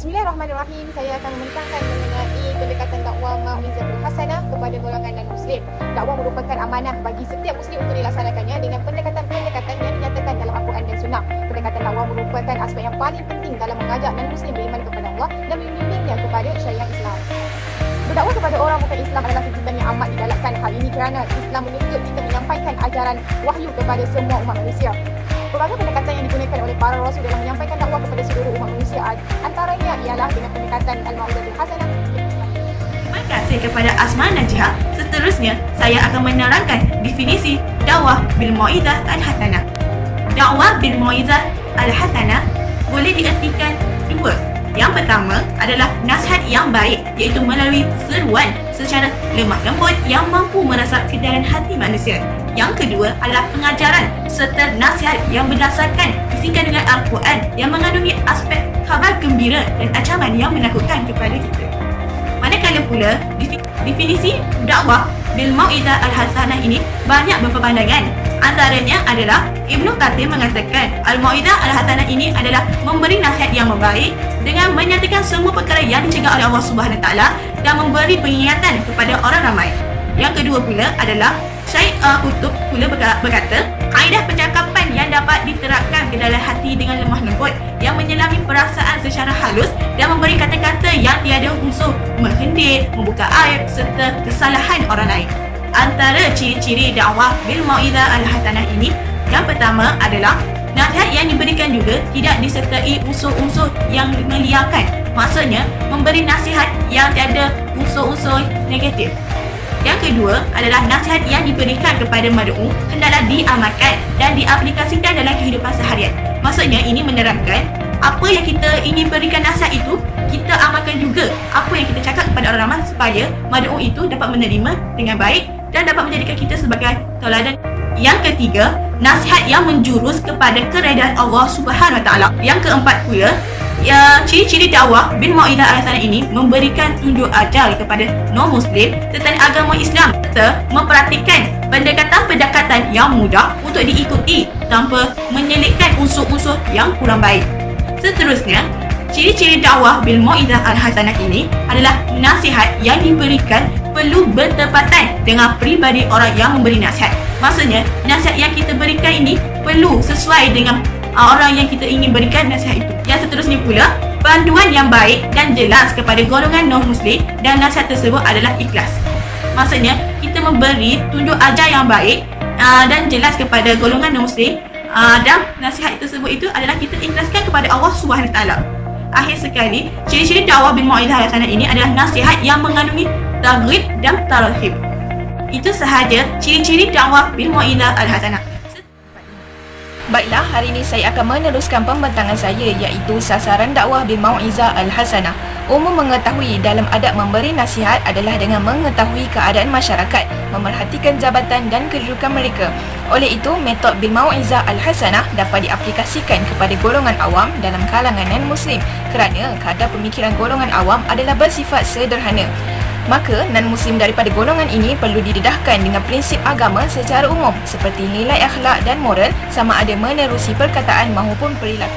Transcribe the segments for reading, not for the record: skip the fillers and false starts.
Bismillahirrahmanirrahim. Saya akan membentangkan mengenai pendekatan dakwah Mau'izatul Hasanah kepada golongan non-Muslim. Dakwah merupakan amanah bagi setiap Muslim untuk dilaksanakannya dengan pendekatan-pendekatan yang dinyatakan dalam Al-Quran dan Sunnah. Pendekatan dakwah merupakan aspek yang paling penting dalam mengajak non-Muslim beriman kepada Allah dan membimbingnya kepada syariat Islam. Berdakwah kepada orang bukan Islam adalah kegiatan yang amat digalakkan. Hal ini kerana Islam menuntut kita menyampaikan ajaran wahyu kepada semua umat manusia. Berbagai pendekatan yang digunakan oleh para rasul dalam menyampaikan dakwah kepada seluruh umat manusia, antaranya ialah dengan pendekatan Al-Mau'izatul Hasanah. Terima kasih kepada Asma Najihah. Seterusnya, saya akan menerangkan definisi dakwah bil Mau'izah al-Hasanah. Dakwah bil Mau'izah al-Hasanah boleh diertikan dua. Yang pertama adalah nasihat yang baik, iaitu melalui seruan secara lemah lembut yang mampu meresap ke dalam hati manusia. Yang kedua adalah pengajaran serta nasihat yang berdasarkan bisikan dengan Al-Quran yang mengandungi aspek khabar gembira dan ancaman yang menakutkan kepada kita. Manakala pula definisi dakwah bil Mau'izah al-Hasanah ini banyak berperbandingan. Antaranya adalah Ibnu Katsir mengatakan Al-Mau'izah al-Hasanah ini adalah memberi nasihat yang membaik dengan menyatakan semua perkara yang dicegah oleh Allah Subhanahu Wa Taala dan memberi pengingatan kepada orang ramai. Yang kedua pula adalah Syekh Qutb pula berkata, kaedah percakapan yang dapat diterapkan ke dalam hati dengan lemah lembut yang menyelami perasaan secara halus dan memberi kata-kata yang tiada unsur menghendik, membuka aib serta kesalahan orang lain. Antara ciri-ciri dakwah bil Mau'izah al-Hasanah ini, yang pertama adalah nasihat yang diberikan juga tidak disertai unsur-unsur yang meliarkan. Maksudnya, memberi nasihat yang tiada unsur-unsur negatif. Yang kedua adalah nasihat yang diberikan kepada mad'u hendaklah diamalkan dan diaplikasikan dalam kehidupan seharian. Maksudnya ini menerangkan apa yang kita ingin berikan nasihat itu, kita amalkan juga apa yang kita cakap kepada orang ramai supaya mad'u itu dapat menerima dengan baik dan dapat menjadikan kita sebagai tauladan. Yang ketiga, nasihat yang menjurus kepada keredaan Allah Subhanahu Wa Taala. Yang keempat pula, ciri-ciri dakwah bil Mau'izah al-Hasanah ini memberikan tunjuk ajar kepada non-Muslim tentang agama Islam serta memperhatikan pendekatan-pendekatan yang mudah untuk diikuti tanpa menyelitkan unsur-unsur yang kurang baik. Seterusnya, ciri-ciri dakwah bil Mau'izah al-Hasanah ini adalah nasihat yang diberikan perlu bertepatan dengan peribadi orang yang memberi nasihat. Maksudnya, nasihat yang kita berikan ini perlu sesuai dengan orang yang kita ingin berikan nasihat itu. Yang seterusnya pula, panduan yang baik dan jelas kepada golongan non-Muslim dan nasihat tersebut adalah ikhlas. Maksudnya, kita memberi tunjuk ajar yang baik dan jelas kepada golongan non-Muslim dan nasihat tersebut itu adalah kita ikhlaskan kepada Allah Subhanahu Wa Taala. Akhir sekali, ciri-ciri dakwah bil Mau'izah al-Hasanah ini adalah nasihat yang mengandungi targhib dan tarhib. Itu sahaja ciri-ciri dakwah bil Mau'izah al-Hasanah. Baiklah, hari ini saya akan meneruskan pembentangan saya iaitu sasaran dakwah bil Mau'izah al-Hasanah. Umum mengetahui dalam adab memberi nasihat adalah dengan mengetahui keadaan masyarakat, memerhatikan jabatan dan kedudukan mereka. Oleh itu, metod bil Mau'izah al-Hasanah dapat diaplikasikan kepada golongan awam dalam kalangan non-Muslim kerana kadar pemikiran golongan awam adalah bersifat sederhana. Maka, non-Muslim daripada golongan ini perlu didedahkan dengan prinsip agama secara umum seperti nilai akhlak dan moral sama ada menerusi perkataan maupun perilaku.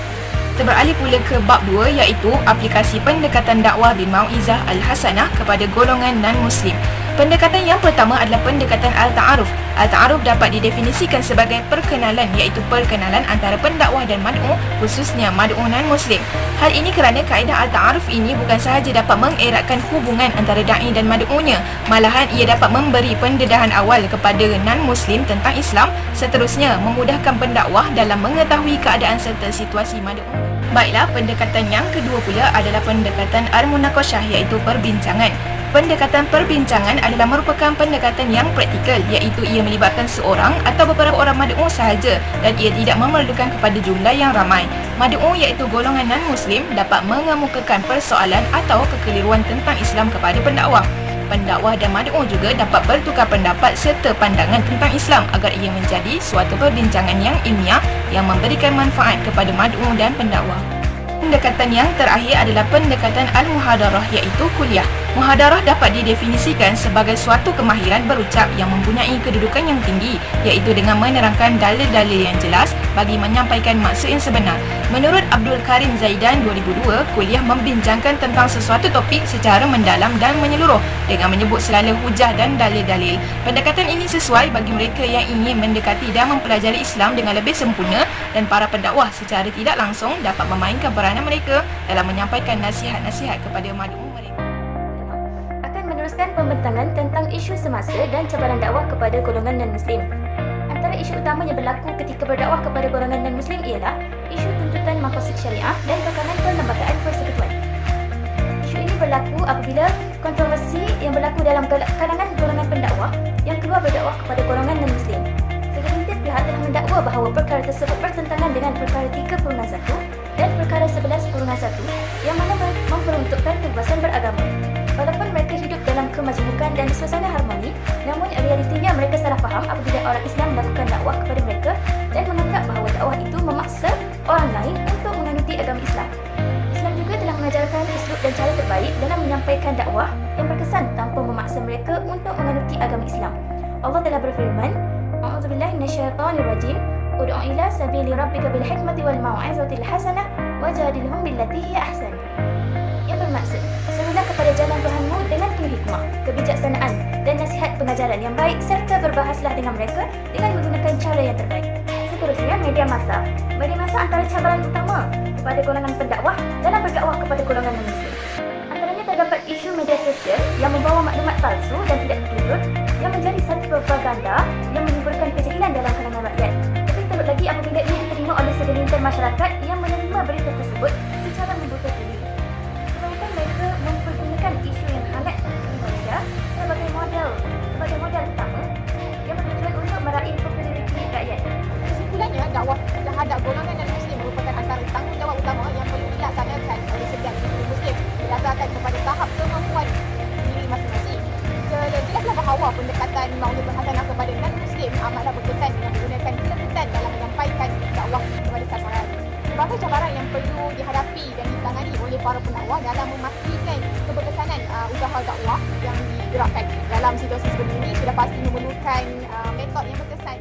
Beralih pula ke bab 2 iaitu aplikasi pendekatan dakwah bil Mau'izah al-Hasanah kepada golongan non-Muslim. Pendekatan yang pertama adalah pendekatan al-ta'aruf. Al-ta'aruf dapat didefinisikan sebagai perkenalan iaitu perkenalan antara pendakwah dan mad'u, khususnya mad'u non-Muslim. Hal ini kerana kaedah al-ta'aruf ini bukan sahaja dapat mengeratkan hubungan antara da'i dan mad'unya, malahan ia dapat memberi pendedahan awal kepada non-Muslim tentang Islam, seterusnya memudahkan pendakwah dalam mengetahui keadaan serta situasi mad'u. Baiklah, pendekatan yang kedua pula adalah pendekatan al-munaqasyah iaitu perbincangan. Pendekatan perbincangan adalah merupakan pendekatan yang praktikal iaitu ia melibatkan seorang atau beberapa orang mad'u sahaja dan ia tidak memerlukan kepada jumlah yang ramai. Mad'u iaitu golongan non-Muslim dapat mengemukakan persoalan atau kekeliruan tentang Islam kepada pendakwah. Pendakwah dan mad'u juga dapat bertukar pendapat serta pandangan tentang Islam agar ia menjadi suatu perbincangan yang ilmiah yang memberikan manfaat kepada mad'u dan pendakwah. Pendekatan yang terakhir adalah pendekatan al-muhadarah, iaitu kuliah. Muhadarah dapat didefinisikan sebagai suatu kemahiran berucap yang mempunyai kedudukan yang tinggi, iaitu dengan menerangkan dalil-dalil yang jelas bagi menyampaikan maksud yang sebenar. Menurut Abdul Karim Zaidan 2002, kuliah membincangkan tentang sesuatu topik secara mendalam dan menyeluruh dengan menyebut selalu hujah dan dalil-dalil. Pendekatan ini sesuai bagi mereka yang ingin mendekati dan mempelajari Islam dengan lebih sempurna, dan para pendakwah secara tidak langsung dapat memainkan peranan mereka dalam menyampaikan nasihat-nasihat kepada makmum mereka. Akan meneruskan pembentangan tentang isu semasa dan cabaran dakwah kepada golongan non-Muslim. Antara isu utama yang berlaku ketika berdakwah kepada golongan non-Muslim ialah isu tuntutan maqasid syariah dan tekanan perlembagaan persekutuan. Isu ini berlaku apabila kontroversi yang berlaku dalam kalangan golongan pendakwah yang keluar berdakwah kepada golongan non-Muslim. Segelintir pihak telah mendakwa bahawa perkara tersebut bertentangan dengan perkara 3/1 dan perkara 11/1 yang mana memperuntukkan kebebasan beragama. Walaupun mereka hidup dalam kemajemukan dan suasana harmoni, namun realitinya mereka salah faham apabila orang Islam melakukan dakwah kepada mereka dan menganggap bahawa dakwah itu memaksa orang lain untuk menganuti agama Islam. Islam juga telah mengajarkan uslub dan cara terbaik dalam menyampaikan dakwah yang berkesan tanpa memaksa mereka untuk menganuti agama Islam. Allah telah berfirman, A'udzubillahi minasyaitonirrajim, Ud'u ila sabili rabbika bil hikmati wal mau'izatil hasanah wajadilhum billati hiya ahsan. Yang bermaksud, serulah kepada jalan Tuhanmu dengan penuh hikmah, kebijaksanaan dan nasihat pengajaran yang baik serta berbahaslah dengan mereka dengan menggunakan cara yang terbaik. Seterusnya, media massa. Media massa antara cabaran utama kepada golongan pendakwah dalam berdakwah kepada golongan non-Muslim. Antaranya terdapat isu media sosial yang membawa maklumat palsu dan tidak jujur yang menjadi satu propaganda yang menimbulkan kejahilan dalam kalangan rakyat. Lebih teruk lagi apabila ia diterima oleh segelintir masyarakat yang menerima berita tersebut secara membuka diri. Kebanyakan mereka mempergunakan isu yang hangat di Malaysia sebagai modal utama yang bertujuan untuk meraih populariti rakyat. Kesimpulannya, dakwah terhadap golongan non-Muslim merupakan antara tanggungjawab utama yang perlu dilaksanakan oleh setiap individu Muslim berdasarkan kepada tahap kemampuan diri masing-masing. Jelaslah bahawa pendekatan mau'izatul hasanah kepada non-Muslim amatlah berkesan dengan menggunakan kelembutan dalam menyampaikan dakwah kepada sasaran. Berbagai cabaran yang perlu dihadapi dan ditangani oleh para pendakwah dalam memastikan keberkesanan usaha dakwah yang digerakkan. Dalam situasi seperti ini sudah pasti memerlukan metod yang berkesan.